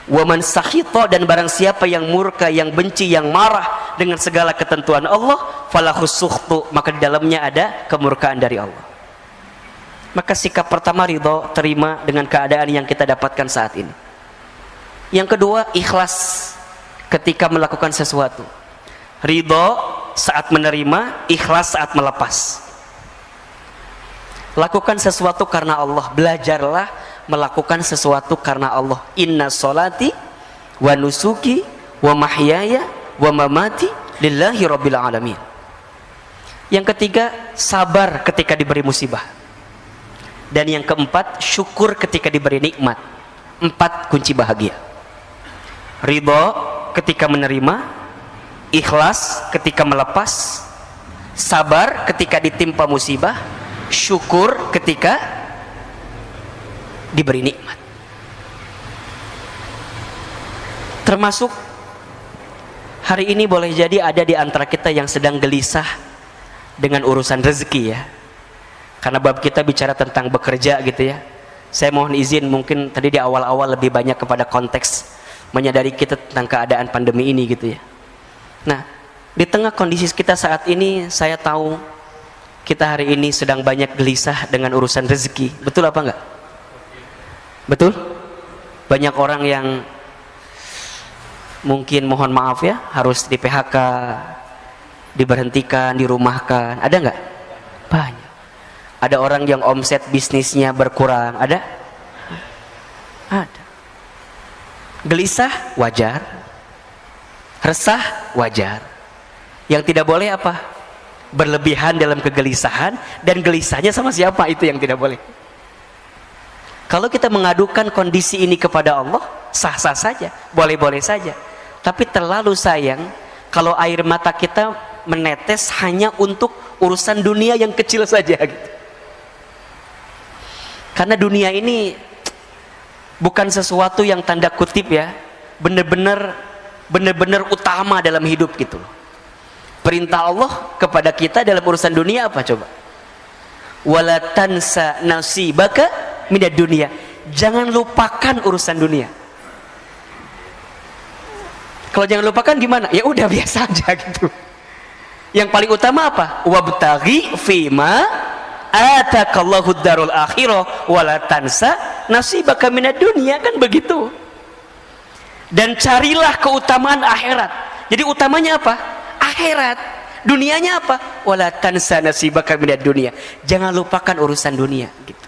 Waman sakhita, dan barang siapa yang murka, yang benci, yang marah dengan segala ketentuan Allah, falahus sukhtu, maka di dalamnya ada kemurkaan dari Allah. Maka sikap pertama ridho, terima dengan keadaan yang kita dapatkan saat ini. Yang kedua, ikhlas ketika melakukan sesuatu. Ridho saat menerima, ikhlas saat melepas. Lakukan sesuatu karena Allah. Belajarlah melakukan sesuatu karena Allah. Inna sholati wa nusuki wa mahyaya wa mamati lillahi rabbil alamin. Yang ketiga, sabar ketika diberi musibah. Dan yang keempat, syukur ketika diberi nikmat. 4 kunci bahagia. Ridho ketika menerima, ikhlas ketika melepas, sabar ketika ditimpa musibah, syukur ketika diberi nikmat. Termasuk hari ini boleh jadi ada di antara kita yang sedang gelisah dengan urusan rezeki ya. Karena bab kita bicara tentang bekerja gitu ya. Saya mohon izin, mungkin tadi di awal-awal lebih banyak kepada konteks menyadari kita tentang keadaan pandemi ini gitu ya. Nah, di tengah kondisi kita saat ini, saya tahu kita hari ini sedang banyak gelisah dengan urusan rezeki. Betul apa enggak? Betul? Banyak orang yang mungkin mohon maaf ya, harus di PHK, diberhentikan, dirumahkan. Ada nggak? Banyak. Ada orang yang omset bisnisnya berkurang. Ada? Ada. Gelisah wajar, resah wajar. Yang tidak boleh apa? Berlebihan dalam kegelisahan, dan gelisahnya sama siapa, itu yang tidak boleh. Kalau kita mengadukan kondisi ini kepada Allah, sah-sah saja, boleh-boleh saja. Tapi terlalu sayang kalau air mata kita menetes hanya untuk urusan dunia yang kecil saja gitu. Karena dunia ini bukan sesuatu yang tanda kutip ya, benar-benar utama dalam hidup gitu loh. Perintah Allah kepada kita dalam urusan dunia apa coba? Wala tansa nasibaka minad dunia. Jangan lupakan urusan dunia. Kalau jangan lupakan gimana? Ya udah biasa aja gitu. Yang paling utama apa? Wabtaghi fima atakallahu darul akhirah wala tansa nasibaka minad dunia, kan begitu. Dan carilah keutamaan akhirat. Jadi utamanya apa? Akhirat. Dunianya apa? Wala tansa nasibaka minad dunia. Jangan lupakan urusan dunia gitu.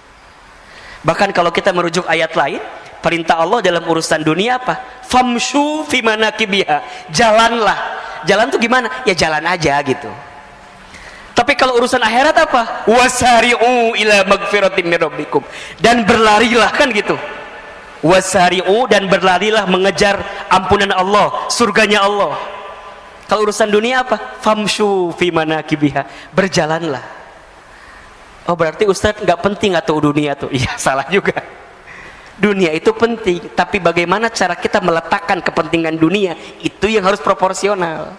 Bahkan kalau kita merujuk ayat lain, perintah Allah dalam urusan dunia apa? Famshu fi manakibiha. Jalanlah. Jalan tuh gimana? Ya jalan aja gitu. Tapi kalau urusan akhirat apa? Wasari'u ila magfiratin min rabbikum. Dan berlarilah, kan gitu. Wasari'u, dan berlarilah mengejar ampunan Allah, surganya Allah. Kalau urusan dunia apa? Famshu fi manakibiha. Berjalanlah. Oh berarti Ustadz nggak penting atau dunia tuh? Iya, salah juga. Dunia itu penting, tapi bagaimana cara kita meletakkan kepentingan dunia, itu yang harus proporsional.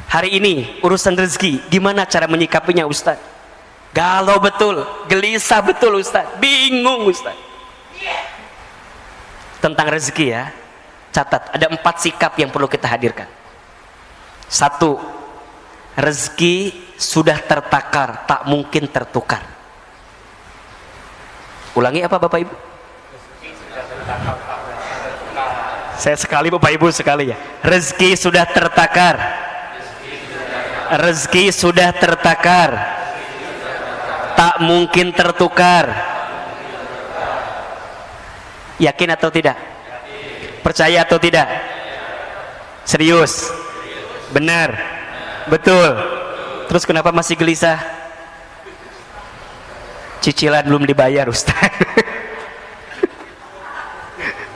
Hari ini urusan rezeki, gimana cara menyikapinya Ustadz? Galau betul, gelisah betul Ustadz, bingung Ustadz. Tentang rezeki ya, catat, ada 4 sikap yang perlu kita hadirkan. 1, rezeki sudah tertakar, tak mungkin tertukar. Ulangi apa Bapak Ibu? Saya sekali Bapak Ibu sekali ya. Rezeki sudah tertakar. Rezeki sudah tertakar, tak mungkin tertukar. Yakin atau tidak? Percaya atau tidak? Serius? Benar? Betul? Terus kenapa masih gelisah? Cicilan belum dibayar Ustaz.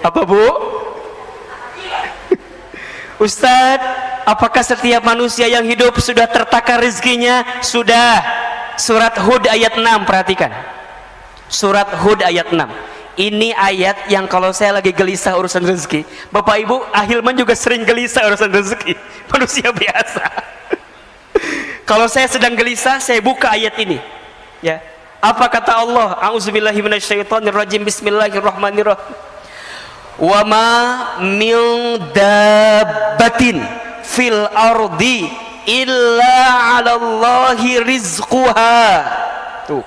Apa Bu? Ustaz, apakah setiap manusia yang hidup sudah tertakar rezekinya? Sudah. Surat Hud ayat 6, perhatikan. Surat Hud ayat 6. Ini ayat yang kalau saya lagi gelisah urusan rezeki, Bapak Ibu, Ahilman juga sering gelisah urusan rezeki. Manusia biasa. Kalau saya sedang gelisah, saya buka ayat ini. Ya. Apa kata Allah? A'udzubillahi minasyaitonirrajim. Bismillahirrahmanirrahim. Wa ma min dabbatin fil ardi illa 'alallahi rizquha. Tuh.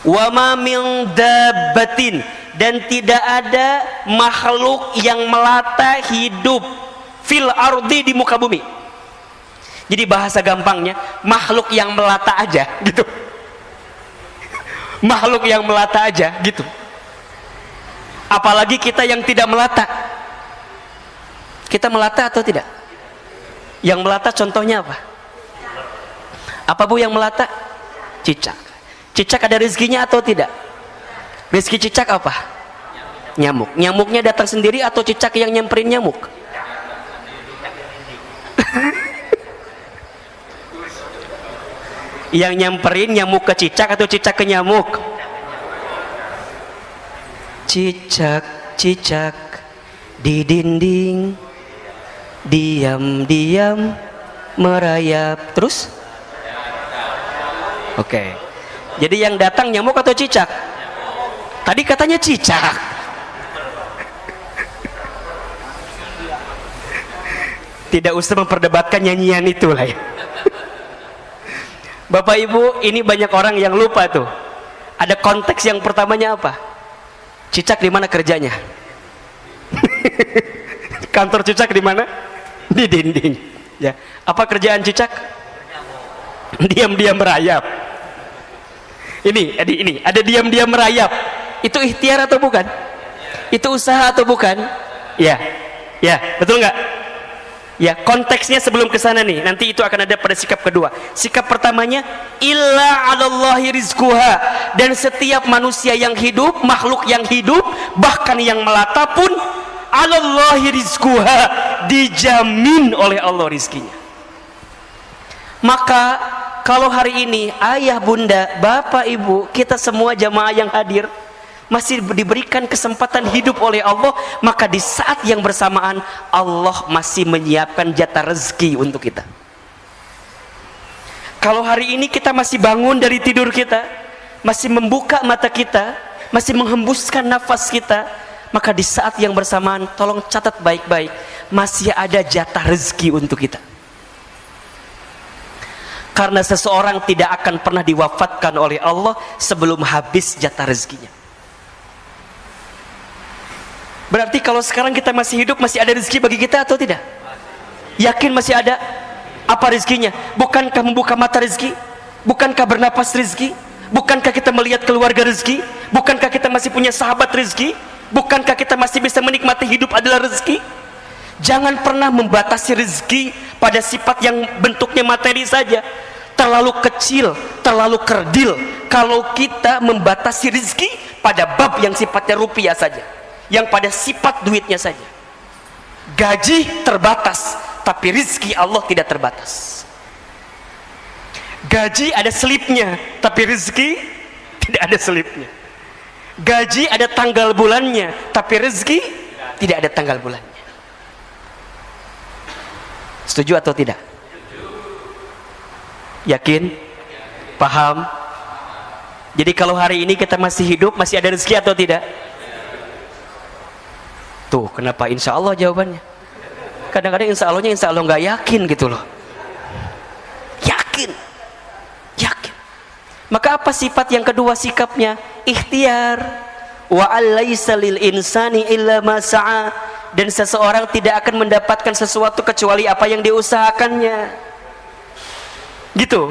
Wa ma min dabbatin, dan tidak ada makhluk yang melata hidup fil ardi, di muka bumi. Jadi bahasa gampangnya, makhluk yang melata aja gitu. Makhluk yang melata aja gitu. Apalagi kita yang tidak melata. Kita melata atau tidak? Yang melata contohnya apa? Apa Bu yang melata? Cicak. Cicak ada rezekinya atau tidak? Rezeki cicak apa? Nyamuk. Nyamuknya datang sendiri atau cicak yang nyamperin nyamuk? Yang nyamperin nyamuk ke cicak atau cicak ke nyamuk? Cicak-cicak di dinding diam-diam merayap. Terus? Oke. Jadi yang datang nyamuk atau cicak? Tadi katanya cicak. Tidak usah memperdebatkan nyanyian itu lah ya. Bapak Ibu, ini banyak orang yang lupa tuh. Ada konteks yang pertamanya apa? Cicak di mana kerjanya? Kantor cucak di mana? Di dinding. Ya. Apa kerjaan cucak? Diam-diam merayap. Ini ada diam-diam merayap. Itu ikhtiar atau bukan? Itu usaha atau bukan? Ya. Ya, betul nggak? Ya, konteksnya sebelum ke sana nih. Nanti itu akan ada pada sikap kedua. Sikap pertamanya illa 'alallahi rizquha, dan setiap manusia yang hidup, makhluk yang hidup, bahkan yang melata pun 'alallahi rizquha, dijamin oleh Allah rizkinya. Maka kalau hari ini ayah, bunda, bapak, ibu, kita semua jamaah yang hadir masih diberikan kesempatan hidup oleh Allah, maka di saat yang bersamaan Allah masih menyiapkan jatah rezeki untuk kita. Kalau hari ini kita masih bangun dari tidur kita, masih membuka mata kita, masih menghembuskan nafas kita, maka di saat yang bersamaan tolong catat baik-baik, masih ada jatah rezeki untuk kita. Karena seseorang tidak akan pernah diwafatkan oleh Allah sebelum habis jatah rezekinya. Berarti kalau sekarang kita masih hidup, masih ada rezeki bagi kita atau tidak? Yakin masih ada? Apa rezekinya? Bukankah membuka mata rezeki? Bukankah bernapas rezeki? Bukankah kita melihat keluarga rezeki? Bukankah kita masih punya sahabat rezeki? Bukankah kita masih bisa menikmati hidup adalah rezeki? Jangan pernah membatasi rezeki pada sifat yang bentuknya materi saja. Terlalu kecil, terlalu kerdil kalau kita membatasi rezeki pada bab yang sifatnya rupiah saja, yang pada sifat duitnya saja. Gaji terbatas, tapi rezeki Allah tidak terbatas. Gaji ada selipnya, tapi rezeki tidak ada selipnya. Gaji ada tanggal bulannya, tapi rezeki tidak ada tanggal bulannya. Setuju atau tidak? Yakin? Paham? Jadi kalau hari ini kita masih hidup, masih ada rezeki atau tidak? Tuh, kenapa insya Allah jawabannya? Kadang-kadang insya Allah nggak yakin gitu loh. Yakin. Maka apa sifat yang kedua sikapnya? Ikhtiar. Wa alaysa lil insani illa ma sa'a, dan seseorang tidak akan mendapatkan sesuatu kecuali apa yang diusahakannya. Gitu.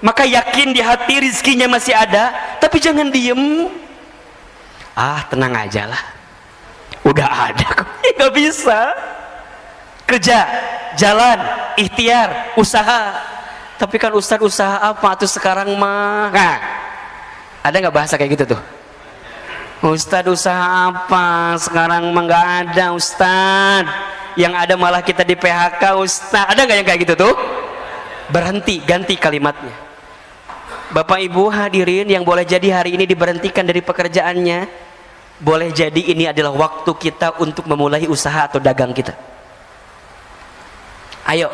Maka yakin di hati rizkinya masih ada, tapi jangan diem. Tenang aja lah, udah ada kok. Gak bisa. Kerja, jalan, ikhtiar, usaha. Tapi kan Ustadz usaha apa tuh sekarang mah? Nah, ada nggak bahasa kayak gitu tuh? Ustadz usaha apa sekarang mah? Nggak ada Ustadz. Yang ada malah kita di PHK Ustadz. Ada nggak yang kayak gitu tuh? Berhenti, ganti kalimatnya. Bapak Ibu hadirin yang boleh jadi hari ini diberhentikan dari pekerjaannya, boleh jadi ini adalah waktu kita untuk memulai usaha atau dagang kita. Ayo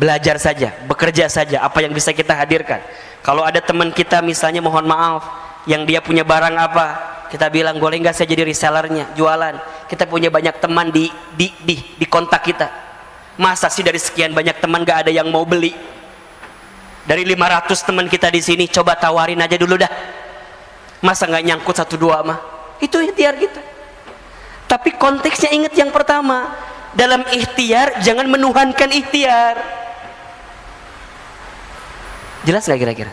belajar saja, bekerja saja apa yang bisa kita hadirkan. Kalau ada teman kita misalnya, mohon maaf, yang dia punya barang apa, kita bilang boleh nggak saya jadi resellernya, jualan. Kita punya banyak teman di kontak kita. Masa sih dari sekian banyak teman gak ada yang mau beli? Dari 500 teman kita di sini, coba tawarin aja dulu dah. Masa nggak nyangkut 1-2 mah? Itu ikhtiar kita. Tapi konteksnya ingat yang pertama, dalam ikhtiar jangan menuhankan ikhtiar. Jelas nggak kira-kira?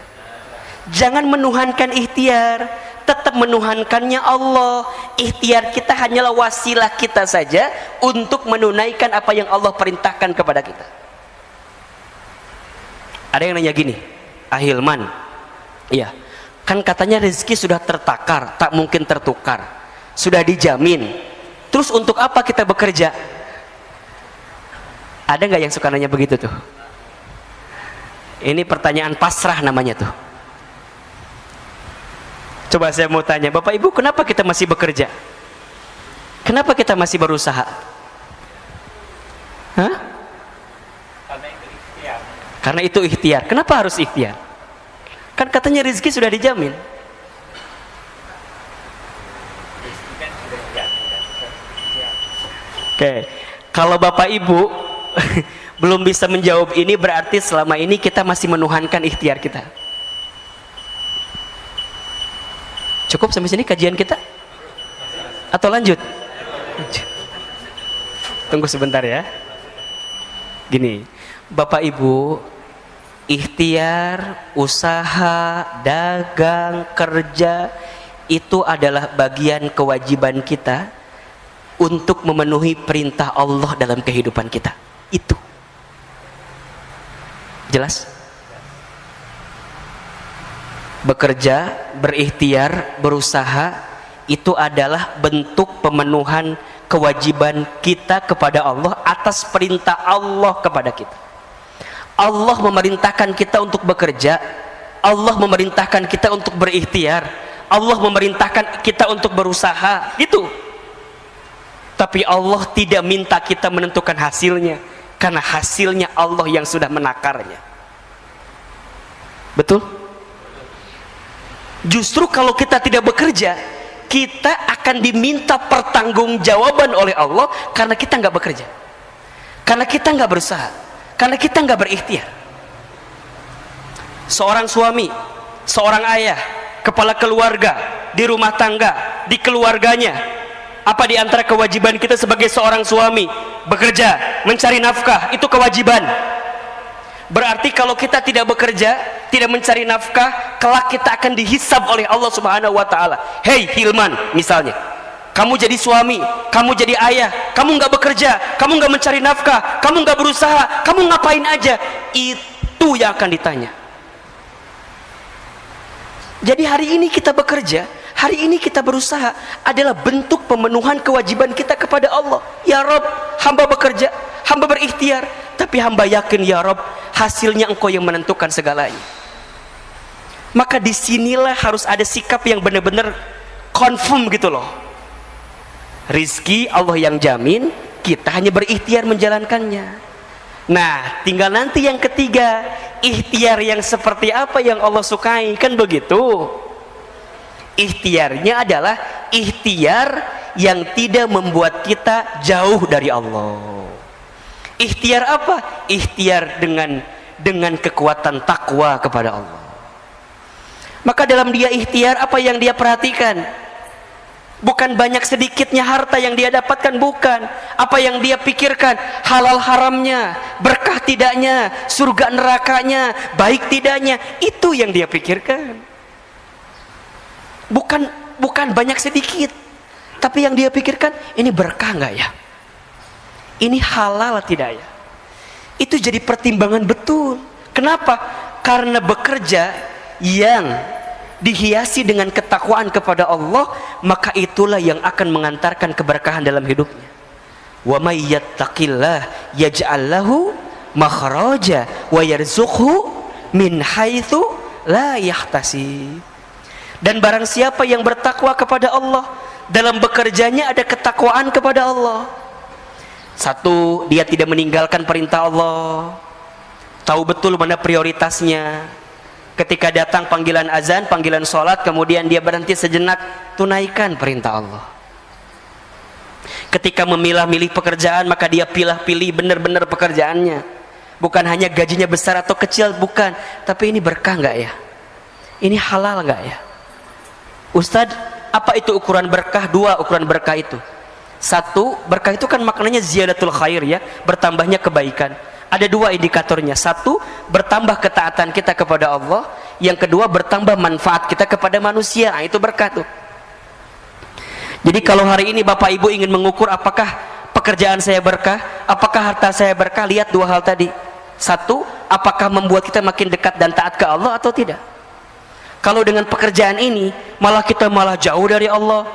Jangan menuhankan ikhtiar, tetap menuhankannya Allah. Ikhtiar kita hanyalah wasilah kita saja untuk menunaikan apa yang Allah perintahkan kepada kita. Ada yang nanya gini, Ahilman, iya, kan katanya rezeki sudah tertakar, tak mungkin tertukar, sudah dijamin, terus untuk apa kita bekerja? Ada nggak yang suka nanya begitu tuh? Ini pertanyaan pasrah namanya tuh. Coba saya mau tanya, Bapak Ibu, kenapa kita masih bekerja? Kenapa kita masih berusaha? Hah? Karena itu ikhtiar. Kenapa harus ikhtiar? Kan katanya rezeki sudah dijamin. Oke, kalau Bapak Ibu belum bisa menjawab ini, berarti selama ini kita masih menuhankan ikhtiar kita. Cukup sampai sini kajian kita? Atau lanjut? Tunggu sebentar ya. Gini, Bapak Ibu, ikhtiar, usaha, dagang, kerja itu adalah bagian kewajiban kita untuk memenuhi perintah Allah dalam kehidupan kita. Itu jelas? Bekerja, berikhtiar, berusaha itu adalah bentuk pemenuhan kewajiban kita kepada Allah atas perintah Allah kepada kita. Allah memerintahkan kita untuk bekerja, Allah memerintahkan kita untuk berikhtiar, Allah memerintahkan kita untuk berusaha, gitu. Tapi Allah tidak minta kita menentukan hasilnya, karena hasilnya Allah yang sudah menakarnya. Betul? Justru kalau kita tidak bekerja, kita akan diminta pertanggungjawaban oleh Allah karena kita nggak bekerja, karena kita nggak berusaha, karena kita nggak berikhtiar. Seorang suami, seorang ayah, kepala keluarga, di rumah tangga, di keluarganya, apa di antara kewajiban kita sebagai seorang suami? Bekerja, mencari nafkah, itu kewajiban. Berarti kalau kita tidak bekerja, tidak mencari nafkah, kelak kita akan dihisab oleh Allah Subhanahu wa taala. Hei Hilman, misalnya, kamu jadi suami, kamu jadi ayah, kamu nggak bekerja, kamu nggak mencari nafkah, kamu nggak berusaha, kamu ngapain aja? Itu yang akan ditanya. Jadi hari ini kita bekerja, hari ini kita berusaha adalah bentuk pemenuhan kewajiban kita kepada Allah. Ya Rob, hamba bekerja, hamba berikhtiar, tapi hamba yakin ya Rob, hasilnya Engkau yang menentukan segalanya. Maka disinilah harus ada sikap yang benar-benar confirm gitu loh. Rizki Allah yang jamin, kita hanya berikhtiar menjalankannya. Nah, tinggal nanti yang ketiga, ikhtiar yang seperti apa yang Allah sukai, kan begitu. Ikhtiarnya adalah ikhtiar yang tidak membuat kita jauh dari Allah. Ikhtiar apa? Ikhtiar dengan kekuatan takwa kepada Allah. Maka dalam dia ikhtiar, apa yang dia perhatikan? Bukan banyak sedikitnya harta yang dia dapatkan, bukan. Apa yang dia pikirkan? Halal haramnya, berkah tidaknya, surga nerakanya, baik tidaknya, itu yang dia pikirkan. Bukan banyak sedikit, tapi yang dia pikirkan, ini berkah nggak ya? Ini halal tidak ya? Itu jadi pertimbangan betul. Kenapa? Karena bekerja yang dihiasi dengan ketakwaan kepada Allah, maka itulah yang akan mengantarkan keberkahan dalam hidupnya. Wa may yattaqillah yaj'al lahu makhraja wa yarzuqhu min haitsu la yahtasib. Dan barang siapa yang bertakwa kepada Allah, dalam bekerjanya ada ketakwaan kepada Allah. Satu, dia tidak meninggalkan perintah Allah, tahu betul mana prioritasnya. Ketika datang panggilan azan, panggilan sholat, kemudian dia berhenti sejenak, tunaikan perintah Allah. Ketika memilah-milih pekerjaan, maka dia pilih-pilih benar-benar pekerjaannya. Bukan hanya gajinya besar atau kecil, bukan, tapi ini berkah nggak ya? Ini halal nggak ya? Ustadz, apa itu ukuran berkah? Dua ukuran berkah itu. Satu, berkah itu kan maknanya ziyadatul khair ya, bertambahnya kebaikan. Ada dua indikatornya. Satu, bertambah ketaatan kita kepada Allah. Yang kedua, bertambah manfaat kita kepada manusia. Nah, itu berkah tuh. Jadi kalau hari ini Bapak Ibu ingin mengukur apakah pekerjaan saya berkah, apakah harta saya berkah, lihat dua hal tadi. Satu, apakah membuat kita makin dekat dan taat ke Allah atau tidak. Kalau dengan pekerjaan ini malah kita malah jauh dari Allah,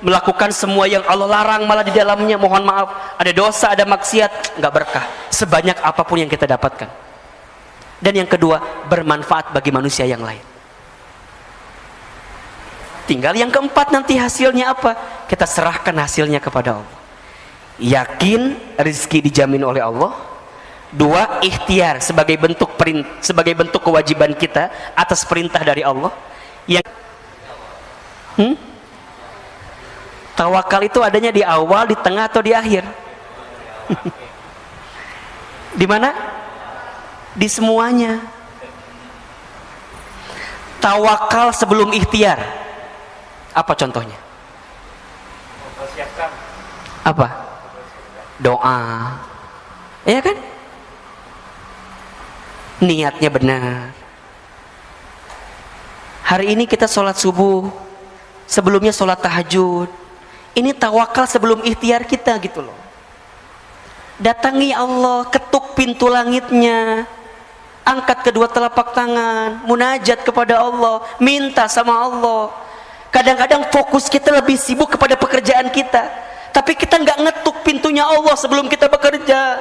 melakukan semua yang Allah larang, malah di dalamnya mohon maaf ada dosa, ada maksiat, nggak berkah sebanyak apapun yang kita dapatkan. Dan yang kedua, bermanfaat bagi manusia yang lain. Tinggal yang keempat, nanti hasilnya apa? Kita serahkan hasilnya kepada Allah. Yakin rezeki dijamin oleh Allah. Dua, ikhtiar sebagai bentuk kewajiban kita atas perintah dari Allah. Yang tawakal itu adanya di awal, di tengah, atau di akhir? Di mana? Di semuanya. Tawakal sebelum ikhtiar. Apa contohnya? Apa? doa, ya kan? Niatnya benar. Hari ini kita sholat subuh, sebelumnya sholat tahajud. Ini tawakal sebelum ikhtiar kita gitu loh. Datangi Allah, ketuk pintu langitnya, angkat kedua telapak tangan, munajat kepada Allah, minta sama Allah. Kadang-kadang fokus kita lebih sibuk kepada pekerjaan kita, tapi kita nggak ngetuk pintunya Allah sebelum kita bekerja.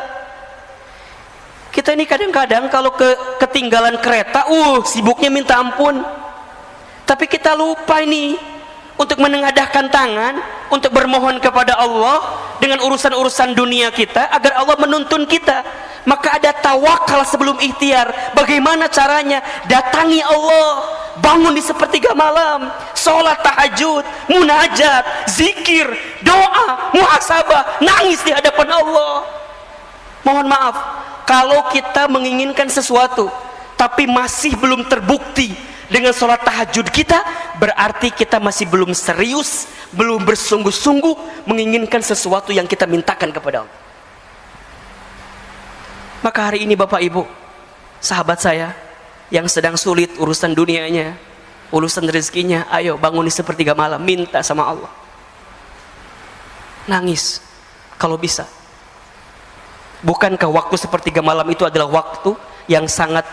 Kita ini kadang-kadang kalau ketinggalan kereta, sibuknya minta ampun. Tapi kita lupa ini untuk menengadahkan tangan, untuk bermohon kepada Allah dengan urusan-urusan dunia kita agar Allah menuntun kita. Maka ada tawakal sebelum ikhtiar. Bagaimana caranya? Datangi Allah, bangun di sepertiga malam, sholat tahajud, munajat, zikir, doa, muhasabah, nangis di hadapan Allah. Mohon maaf, kalau kita menginginkan sesuatu tapi masih belum terbukti dengan sholat tahajud kita, berarti kita masih belum serius, belum bersungguh-sungguh menginginkan sesuatu yang kita mintakan kepada Allah. Maka hari ini Bapak Ibu, sahabat saya yang sedang sulit urusan dunianya, urusan rezekinya, ayo bangun di sepertiga malam, minta sama Allah. Nangis kalau bisa. Bukankah waktu sepertiga malam itu adalah waktu yang sangat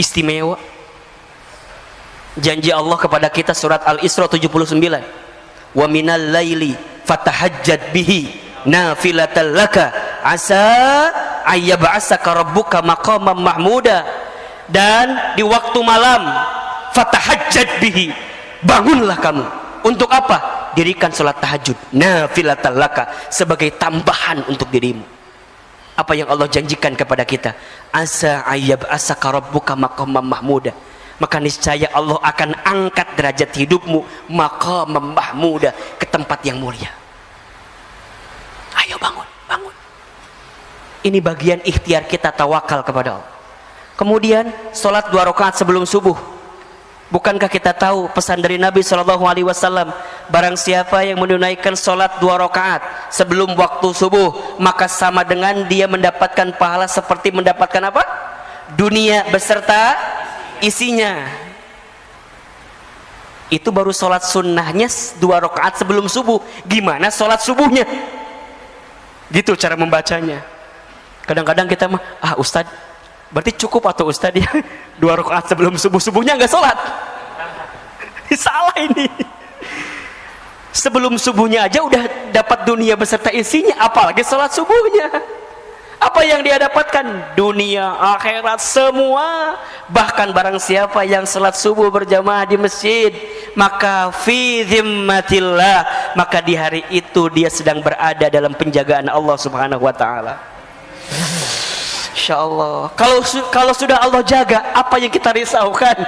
istimewa? Janji Allah kepada kita surat Al-Isra 79. Wa minal laili fatahajjad bihi nafilatan laka asa ayyab'asaka rabbuka maqaman mahmuda. Dan di waktu malam fatahajjad bihi, bangunlah kamu. Untuk apa? Dirikan salat tahajud nafilatan laka, sebagai tambahan untuk dirimu. Apa yang Allah janjikan kepada kita? Asa ayyab'asaka rabbuka maqaman mahmuda. Maka niscaya Allah akan angkat derajat hidupmu maqaman mahmuda, ke tempat yang mulia. Ayo bangun, bangun. Ini bagian ikhtiar kita tawakal kepada Allah. Kemudian sholat 2 rakaat sebelum subuh. Bukankah kita tahu pesan dari Nabi SAW, barang siapa yang menunaikan sholat 2 rakaat sebelum waktu subuh, maka sama dengan dia mendapatkan pahala seperti mendapatkan apa? Dunia beserta isinya. Itu baru sholat sunnahnya 2 rakaat sebelum subuh. Gimana sholat subuhnya? Gitu cara membacanya. Kadang-kadang kita mah, Ustadz, berarti cukup atau Ustadz ya 2 rakaat sebelum subuh, subuhnya nggak sholat. Salah ini. Sebelum subuhnya aja udah dapat dunia beserta isinya, apalagi sholat subuhnya. Apa yang dia dapatkan? Dunia, akhirat, semua. Bahkan barang siapa yang salat subuh berjamaah di masjid, maka fi zimmatillah, maka di hari itu dia sedang berada dalam penjagaan Allah Subhanahu wa taala. Insyaallah. Kalau sudah Allah jaga, apa yang kita risaukan?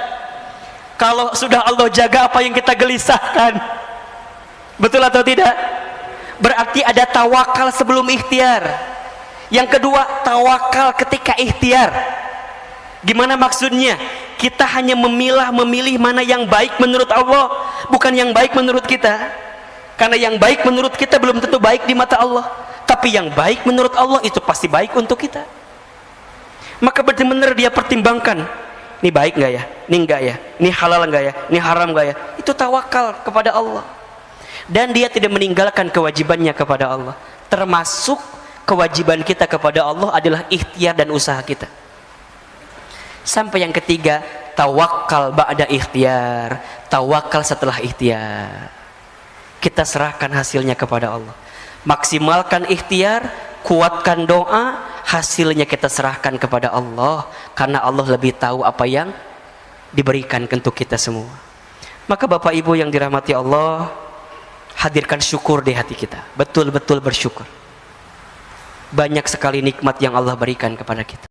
Kalau sudah Allah jaga, apa yang kita gelisahkan? Betul atau tidak? Berarti ada tawakal sebelum ikhtiar. Yang kedua, tawakal ketika ikhtiar. Gimana maksudnya? Kita hanya memilih mana yang baik menurut Allah, bukan yang baik menurut kita. Karena yang baik menurut kita belum tentu baik di mata Allah, tapi yang baik menurut Allah itu pasti baik untuk kita. Maka benar-benar dia pertimbangkan, ini baik nggak ya, ini enggak ya, ini halal nggak ya, ini haram nggak ya. Itu tawakal kepada Allah. Dan dia tidak meninggalkan kewajibannya kepada Allah. Termasuk kewajiban kita kepada Allah adalah ikhtiar dan usaha kita. Sampai yang ketiga, tawakal ba'da ikhtiar. Tawakal setelah ikhtiar. Kita serahkan hasilnya kepada Allah. Maksimalkan ikhtiar, kuatkan doa, hasilnya kita serahkan kepada Allah, karena Allah lebih tahu apa yang diberikan untuk kita semua. Maka Bapak Ibu yang dirahmati Allah, hadirkan syukur di hati kita. Betul-betul bersyukur. Banyak sekali nikmat yang Allah berikan kepada kita.